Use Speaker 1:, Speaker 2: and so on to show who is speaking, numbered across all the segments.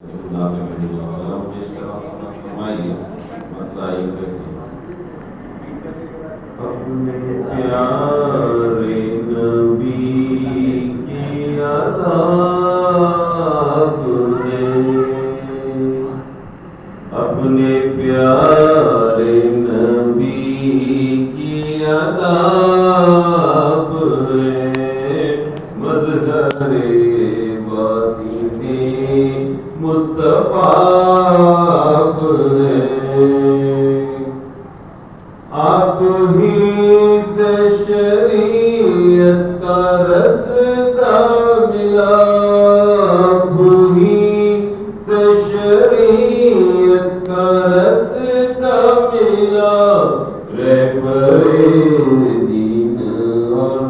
Speaker 1: अपने प्यारे नबी की अदा तुझे, अपने प्यारे नबी की अदा मज़हरे बातिने मुस्तफा आप ही से शरीयत का रास्ता मिला, आप ही से शरीयत का रास्ता मिला, रहबरे दीन और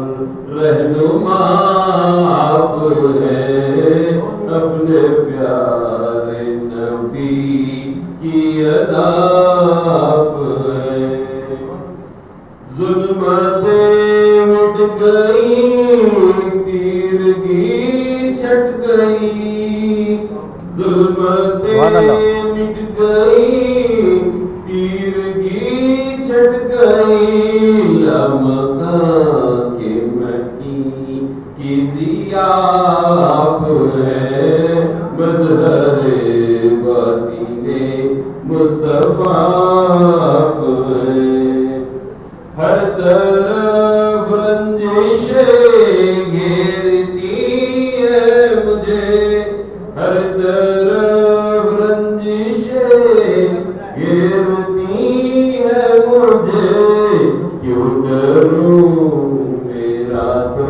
Speaker 1: रहनुमा आप हैं, अपने प्यारे नबी की अदा आप हैं। ज़ुल्मतें मिट गई, तीरगी छट गई, ज़ुल्मतें मिट गई, तीरगी छट गई, लमका के मकी की दिया आप हैं, मज़हरे बातिने मुस्तफा आप हैं। हर तरफ रंजिशें घेरती है मुझे, हर तरफ रंजिशें घेरती है मुझे, क्यों डरूं मेरा तो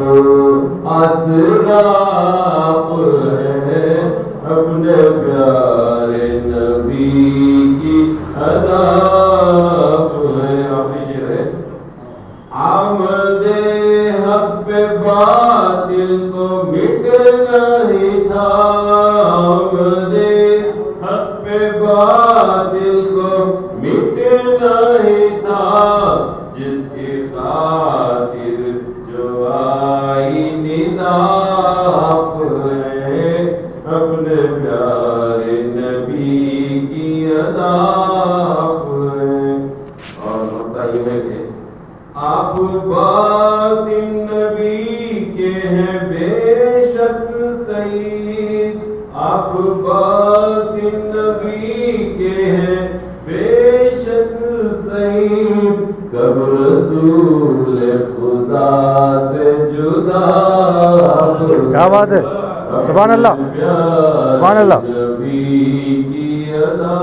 Speaker 1: आसरा आप है, अपने प्यारे नबी की अदा आप है। आखिरी शेर है, आमदे हक पे बातिल को मिटना ही था, आमदे हक पे बातिल को मिटना ही था, जिसकी खातिर जो आई निदा आप है, अपने प्यारे नबी की अदा आप है। और होता ये है कि आप बातिन नबी के हैं बेशक सईद, आप बातिन नबी के हैं बेशक सईद, कब रसूल खुदा से जुदा।
Speaker 2: क्या बात है, सुभान अल्लाह, सुभान अल्लाह।
Speaker 1: नबी की अदा